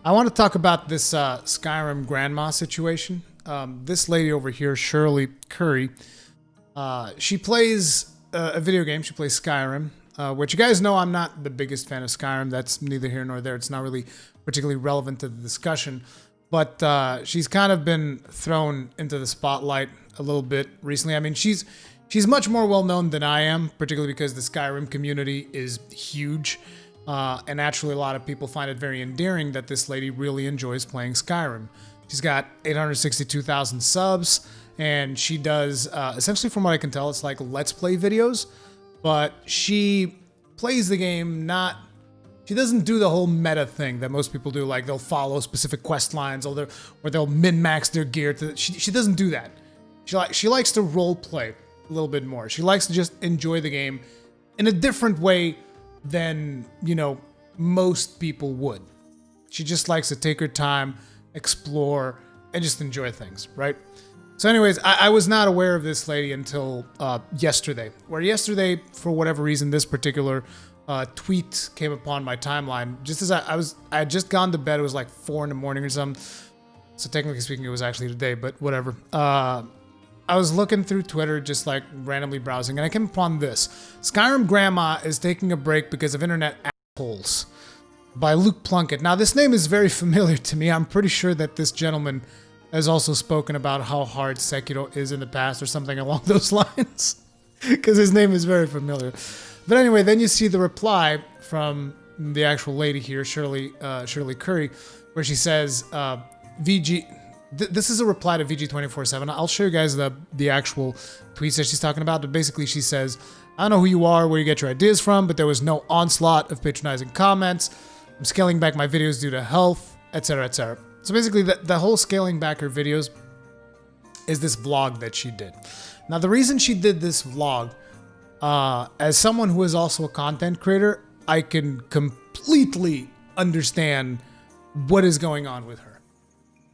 I want to talk about this Skyrim Grandma situation. This lady over here, Shirley Curry, she plays a video game. She plays Skyrim, which you guys know I'm not the biggest fan of Skyrim. That's neither here nor there. It's not really particularly relevant to the discussion. But she's kind of been thrown into the spotlight a little bit recently. I mean, she's much more well known than I am, particularly because the Skyrim community is huge. And naturally, a lot of people find it very endearing that this lady really enjoys playing Skyrim. She's got 862,000 subs, and she does, essentially from what I can tell, it's like Let's Play videos, but she plays the game she doesn't do the whole meta thing that most people do, like they'll follow specific quest lines or they'll min-max their gear. She doesn't do that. She likes to role play a little bit more. She likes to just enjoy the game in a different way than, most people would. She just likes to take her time, explore, and just enjoy things, right? So anyways, I was not aware of this lady until yesterday, where yesterday, for whatever reason, this particular tweet came upon my timeline. Just as I had just gone to bed. It was like 4 in the morning or something. So technically speaking, it was actually today, but whatever. I was looking through Twitter, just like randomly browsing, and I came upon this. Skyrim Grandma is taking a break because of internet assholes by Luke Plunkett. Now, this name is very familiar to me. I'm pretty sure that this gentleman has also spoken about how hard Sekiro is in the past or something along those lines, because his name is very familiar. But anyway, then you see the reply from the actual lady here, Shirley Curry, where she says, VG... This is a reply to VG247. I'll show you guys the actual tweets that she's talking about. But basically, she says, I don't know who you are, where you get your ideas from, but there was no onslaught of patronizing comments. I'm scaling back my videos due to health, etc., etc. So basically, the whole scaling back her videos is this vlog that she did. Now, the reason she did this vlog, as someone who is also a content creator, I can completely understand what is going on with her.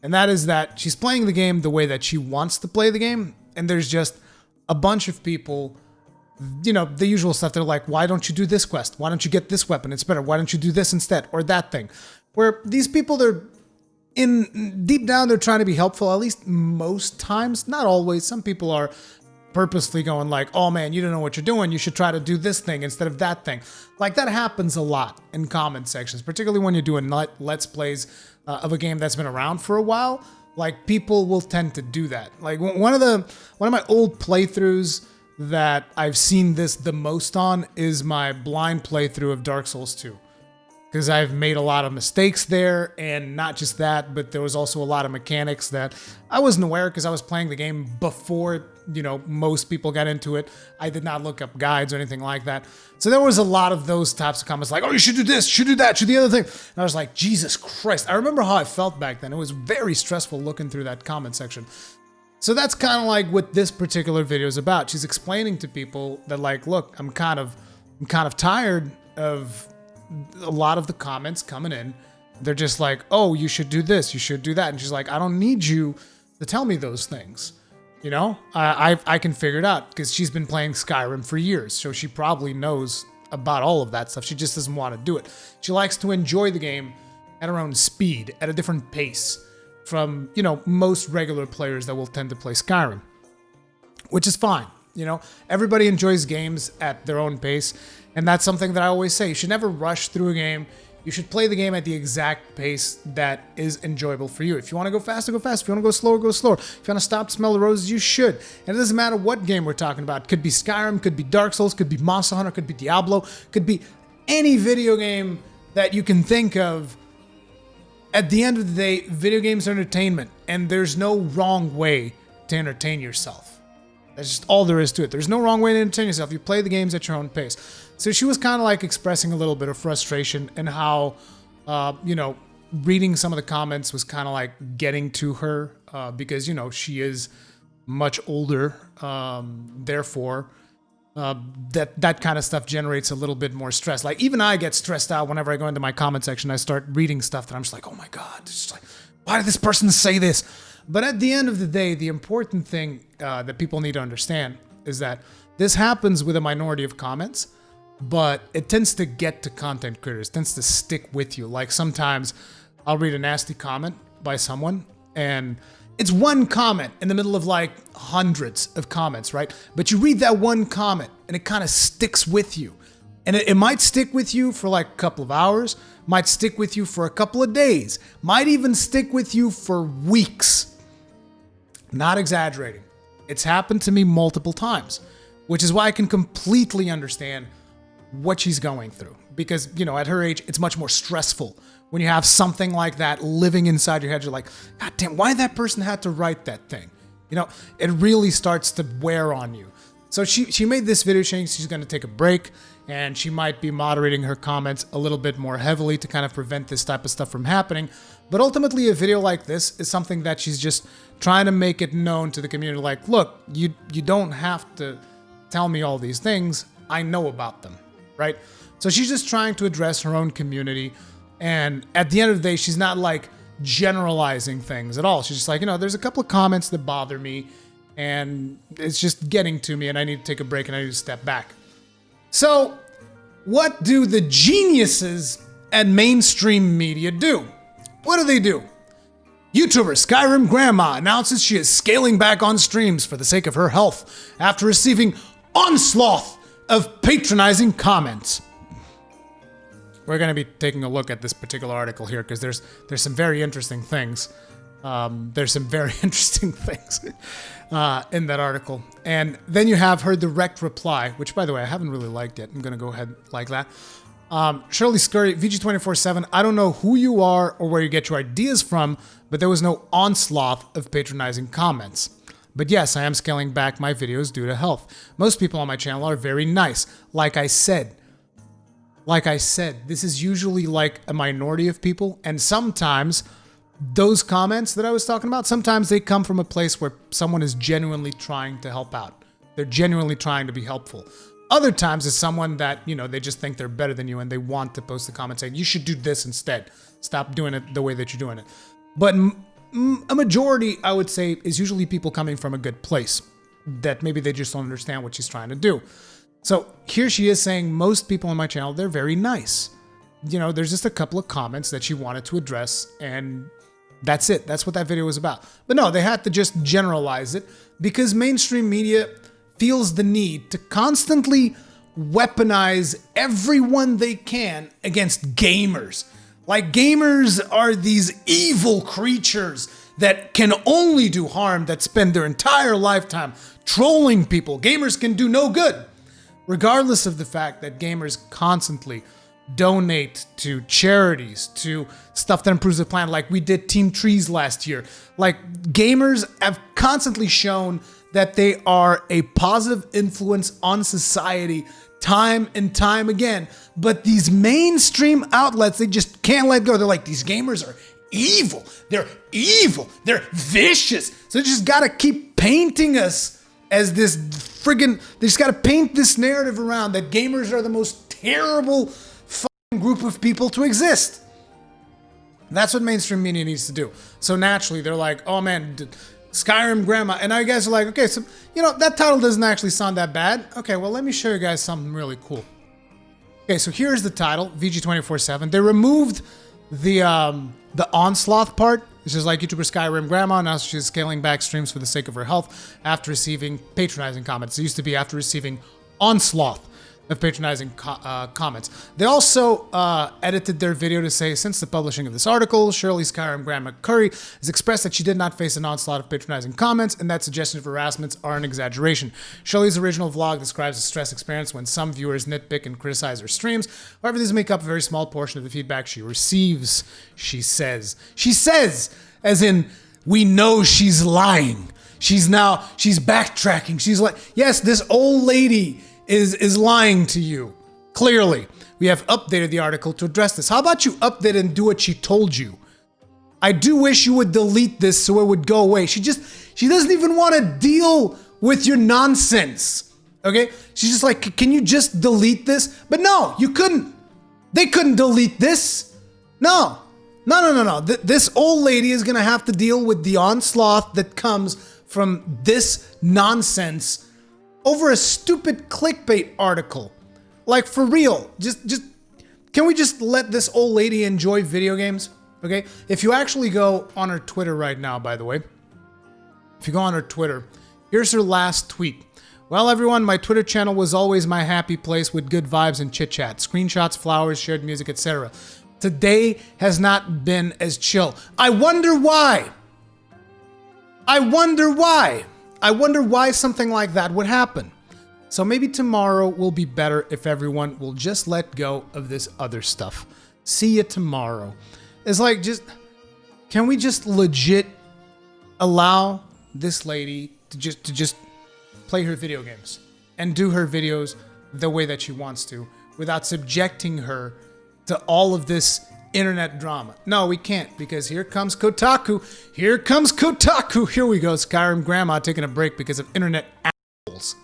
And that is that she's playing the game the way that she wants to play the game. And there's just a bunch of people, the usual stuff. They're like, why don't you do this quest? Why don't you get this weapon? It's better. Why don't you do this instead? Or that thing. Where these people, deep down, they're trying to be helpful, at least most times. Not always. Some people are purposely going like, oh man, you don't know what you're doing. You should try to do this thing instead of that thing. Like that happens a lot in comment sections, particularly when you're doing Let's Plays of a game that's been around for a while. Like people will tend to do that. Like one of my old playthroughs that I've seen this the most on is my blind playthrough of Dark Souls 2. Because I've made a lot of mistakes there, and not just that, but there was also a lot of mechanics that I wasn't aware because I was playing the game before, most people got into it. I did not look up guides or anything like that. So there was a lot of those types of comments like, oh, you should do this, you should do that, you should do the other thing. And I was like, Jesus Christ. I remember how I felt back then. It was very stressful looking through that comment section. So that's kind of like what this particular video is about. She's explaining to people that like, look, I'm kind of tired of a lot of the comments coming in. They're just like, oh, you should do this, you should do that. And she's like, I don't need you to tell me those things. I can figure it out because she's been playing Skyrim for years. So she probably knows about all of that stuff. She just doesn't want to do it. She likes to enjoy the game at her own speed, at a different pace from, most regular players that will tend to play Skyrim, which is fine. Everybody enjoys games at their own pace. And that's something that I always say. You should never rush through a game. You should play the game at the exact pace that is enjoyable for you. If you want to go faster, go fast. If you want to go slower, go slower. If you want to stop to smell the roses, you should. And it doesn't matter what game we're talking about. Could be Skyrim, could be Dark Souls, could be Monster Hunter, could be Diablo, could be any video game that you can think of. At the end of the day, video games are entertainment. And there's no wrong way to entertain yourself. That's just all there is to it. There's no wrong way to entertain yourself. You play the games at your own pace. So she was kind of like expressing a little bit of frustration and how, reading some of the comments was kind of like getting to her because, she is much older. Therefore, that kind of stuff generates a little bit more stress. Like even I get stressed out whenever I go into my comment section. I start reading stuff that I'm just like, oh my God, it's just like, why did this person say this? But at the end of the day, the important thing that people need to understand is that this happens with a minority of comments, but it tends to get to content creators, tends to stick with you. Like sometimes I'll read a nasty comment by someone, and it's one comment in the middle of like hundreds of comments, right? But you read that one comment and it kind of sticks with you. And it might stick with you for like a couple of hours, might stick with you for a couple of days, might even stick with you for weeks. Not exaggerating. It's happened to me multiple times, which is why I can completely understand what she's going through. Because, you know, at her age, it's much more stressful when you have something like that living inside your head. You're like, God damn, why that person had to write that thing? You know, it really starts to wear on you. So she made this video saying she's going to take a break, and she might be moderating her comments a little bit more heavily to kind of prevent this type of stuff from happening. But ultimately, a video like this is something that she's just trying to make it known to the community. Like, look, you don't have to tell me all these things. I know about them, right? So she's just trying to address her own community. And at the end of the day, she's not like generalizing things at all. She's just like, you know, there's a couple of comments that bother me, and it's just getting to me, and I need to take a break and I need to step back. So what do the geniuses at mainstream media do? What do they do? YouTuber Skyrim Grandma announces she is scaling back on streams for the sake of her health after receiving onslaught of patronizing comments. We're going to be taking a look at this particular article here because there's some very interesting things. There's some very interesting things in that article. And then you have her direct reply, which, by the way, I haven't really liked yet. I'm going to go ahead like that. Shirley Scurry, VG247, I don't know who you are or where you get your ideas from, but there was no onslaught of patronizing comments. But yes, I am scaling back my videos due to health. Most people on my channel are very nice. Like I said, this is usually like a minority of people, and sometimes those comments that I was talking about, sometimes they come from a place where someone is genuinely trying to help out. They're genuinely trying to be helpful. Other times it's someone that, you know, they just think they're better than you and they want to post a comment saying, you should do this instead. Stop doing it the way that you're doing it. But a majority, I would say, is usually people coming from a good place that maybe they just don't understand what she's trying to do. So here she is saying most people on my channel, they're very nice. You know, there's just a couple of comments that she wanted to address, and that's it. That's what that video was about. But no, they had to just generalize it because mainstream media feels the need to constantly weaponize everyone they can against gamers. Like, gamers are these evil creatures that can only do harm, that spend their entire lifetime trolling people. Gamers can do no good. Regardless of the fact that gamers constantly donate to charities, to stuff that improves the planet, like we did Team Trees last year. Like, gamers have constantly shown that they are a positive influence on society time and time again. But these mainstream outlets, they just can't let go. They're like, these gamers are evil. They're evil. They're vicious. So they just gotta keep painting us as this friggin', they just gotta paint this narrative around that gamers are the most terrible fucking group of people to exist. And that's what mainstream media needs to do. So naturally, they're like, oh man, Skyrim Grandma. And I guys are like, okay, so, you know, that title doesn't actually sound that bad. Okay, well, let me show you guys something really cool. Okay, so here's the title, VG247. They removed the onslaught part. It's just like YouTuber Skyrim Grandma. Now she's scaling back streams for the sake of her health after receiving patronizing comments. It used to be after receiving onslaught of patronizing comments. They also edited their video to say, since the publishing of this article, Shirley Skyrim Grandma Curry has expressed that she did not face an onslaught of patronizing comments and that suggestions of harassments are an exaggeration. Shirley's original vlog describes a stress experience when some viewers nitpick and criticize her streams. However, these make up a very small portion of the feedback she receives, she says. She says, as in, we know she's lying. She's backtracking. She's like, yes, this old lady is lying to you. Clearly, we have updated the article to address this. How about you update it and do what she told you? I do wish you would delete this so it would go away. She doesn't even want to deal with your nonsense. Okay? She's just like, can you just delete this? But no, you couldn't. They couldn't delete this. No. This old lady is going to have to deal with the onslaught that comes from this nonsense over a stupid clickbait article. Like, for real, just can we just let this old lady enjoy video games? Okay? If you actually go on her Twitter right now, by the way, if you go on her Twitter, here's her last tweet. Well, everyone, my Twitter channel was always my happy place with good vibes and chit-chat. Screenshots, flowers, shared music, etc. Today has not been as chill. I wonder why. I wonder why. I wonder why something like that would happen. So maybe tomorrow will be better if everyone will just let go of this other stuff. See you tomorrow. It's like, can we just legit allow this lady to just play her video games and do her videos the way that she wants to without subjecting her to all of this internet drama? No, we can't, because here comes Kotaku. Here comes Kotaku. Here we go. Skyrim Grandma taking a break because of internet assholes.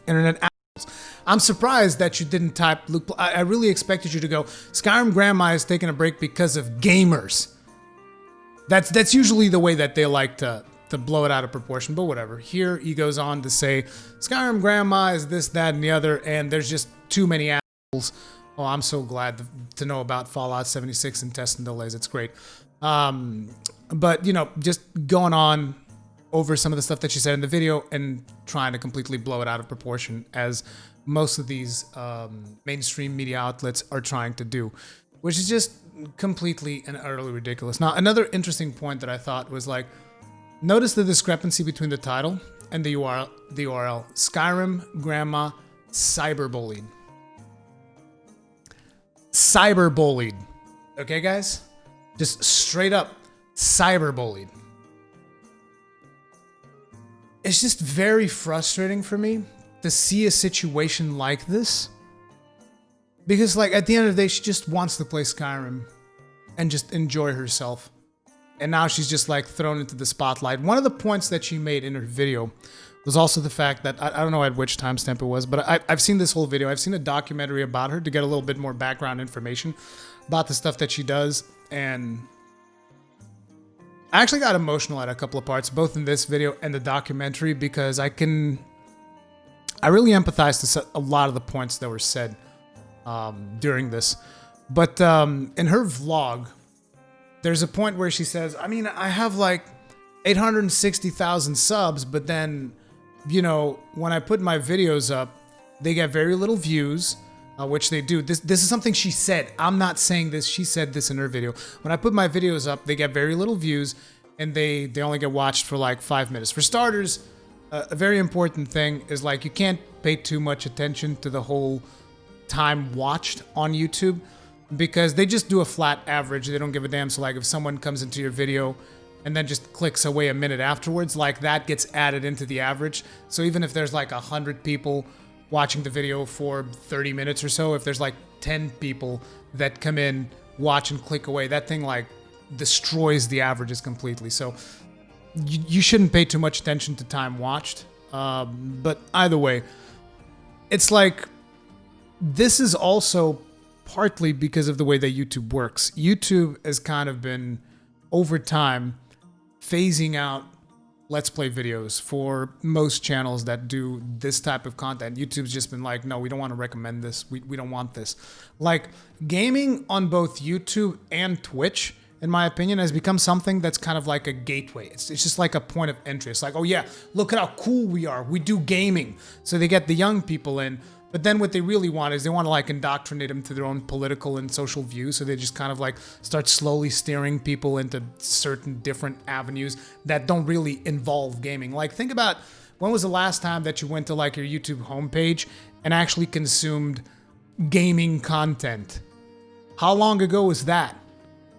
Internet assholes. I'm surprised that you didn't type Luke. I really expected you to go, Skyrim Grandma is taking a break because of gamers. That's usually the way that they like to blow it out of proportion, but whatever. Here he goes on to say, Skyrim Grandma is this, that, and the other, and there's just too many assholes. Oh, I'm so glad to know about Fallout 76 and testing delays. It's great. But, you know, just going on over some of the stuff that she said in the video and trying to completely blow it out of proportion, as most of these mainstream media outlets are trying to do, which is just completely and utterly ridiculous. Now, another interesting point that I thought was, like, notice the discrepancy between the title and the URL. Skyrim Grandma cyberbullied. Cyberbullied. Okay, guys? Just straight up cyberbullied. It's just very frustrating for me to see a situation like this. Because, like, at the end of the day, she just wants to play Skyrim and just enjoy herself. And now she's just, like, thrown into the spotlight. One of the points that she made in her video was also the fact that, I don't know at which timestamp it was, but I've seen this whole video. I've seen a documentary about her to get a little bit more background information about the stuff that she does. And I actually got emotional at a couple of parts, both in this video and the documentary, because I really empathize to a lot of the points that were said during this. But in her vlog, there's a point where she says, I mean, I have like 860,000 subs, but then, you know, when I put my videos up, they get very little views, which they do. This is something she said. I'm not saying this. She said this in her video. When I put my videos up, they get very little views, and they only get watched for like 5 minutes. For starters, a very important thing is, like, you can't pay too much attention to the whole time watched on YouTube, because they just do a flat average. They don't give a damn. So, like, if someone comes into your video and then just clicks away a minute afterwards, like, that gets added into the average. So even if there's like 100 people watching the video for 30 minutes or so, if there's like 10 people that come in, watch, and click away, that thing, like, destroys the averages completely. So you shouldn't pay too much attention to time watched. But either way, it's like, this is also partly because of the way that YouTube works. YouTube has kind of been, over time, phasing out Let's Play videos for most channels that do this type of content. YouTube's just been like, no, we don't want to recommend this. We don't want this. Like, gaming on both YouTube and Twitch, in my opinion, has become something that's kind of like a gateway. It's just like a point of entry. It's like, oh yeah, look at how cool we are. We do gaming. So they get the young people in. But then what they really want is they want to, like, indoctrinate them to their own political and social views. So they just kind of, like, start slowly steering people into certain different avenues that don't really involve gaming. Like, think about, when was the last time that you went to, like, your YouTube homepage and actually consumed gaming content? How long ago was that?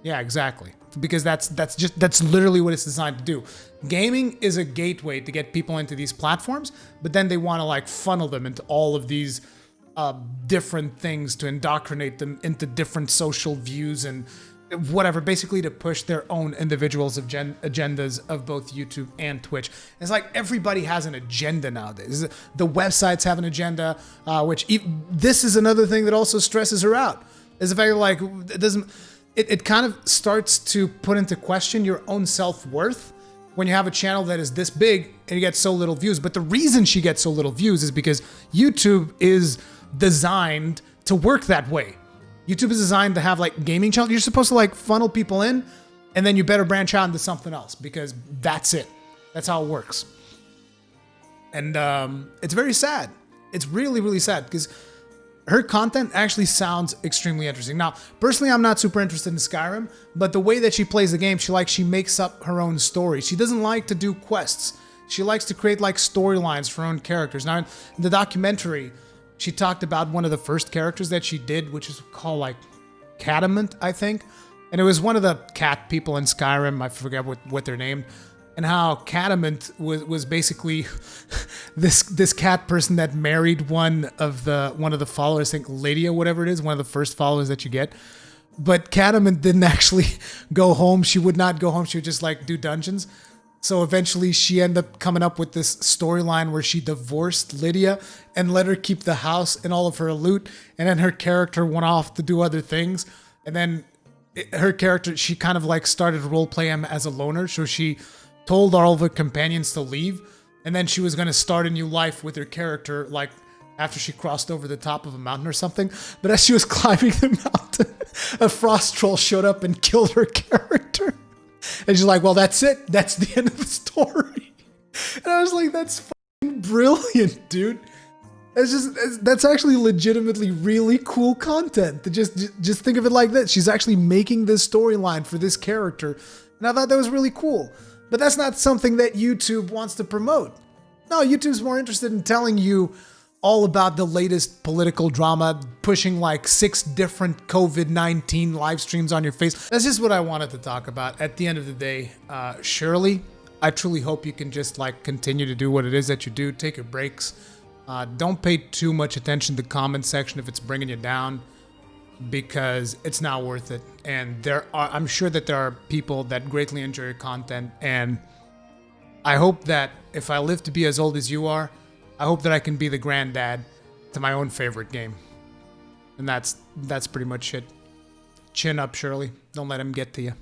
Yeah, exactly. Because that's literally what it's designed to do. Gaming is a gateway to get people into these platforms, but then they want to, like, funnel them into all of these different things to indoctrinate them into different social views and whatever, basically to push their own individuals' agendas of both YouTube and Twitch. It's like everybody has an agenda nowadays. The websites have an agenda, this is another thing that also stresses her out. Is the fact that, like, it kind of starts to put into question your own self-worth when you have a channel that is this big and you get so little views. But the reason she gets so little views is because YouTube is designed to work that way. YouTube is designed to have like gaming channels. You're supposed to like funnel people in, and then you better branch out into something else because that's it. That's how it works. And it's very sad. It's really, really sad because her content actually sounds extremely interesting. Now, personally, I'm not super interested in Skyrim, but the way that she plays the game, she makes up her own story. She doesn't like to do quests. She likes to create like storylines for her own characters. Now, in the documentary, she talked about one of the first characters that she did, which is called like Catamount, I think. And it was one of the cat people in Skyrim. I forget what they're named. And how Catamount was basically this cat person that married one of the followers, I think Lydia, whatever it is, one of the first followers that you get. But Catamount didn't actually go home. She would not go home. She would just like do dungeons. So eventually she ended up coming up with this storyline where she divorced Lydia and let her keep the house and all of her loot. And then her character went off to do other things. And then her character, she kind of like started roleplay him as a loner. So she told all of her companions to leave, and then she was going to start a new life with her character, like after she crossed over the top of a mountain or something. But as she was climbing the mountain, a frost troll showed up and killed her character. And she's like, well, that's it. That's the end of the story. And I was like, that's fucking brilliant, dude. That's actually legitimately really cool content. To just think of it like this. She's actually making this storyline for this character. And I thought that was really cool. But that's not something that YouTube wants to promote. No, YouTube's more interested in telling you all about the latest political drama, pushing like 6 different COVID-19 live streams on your face. That's just what I wanted to talk about. At the end of the day, Shirley, I truly hope you can just like continue to do what it is that you do. Take your breaks. Don't pay too much attention to the comment section if it's bringing you down, because it's not worth it. And I'm sure that there are people that greatly enjoy your content, and I hope that if I live to be as old as you are, I hope that I can be the granddad to my own favorite game. And that's pretty much it. Chin up, Shirley. Don't let him get to you.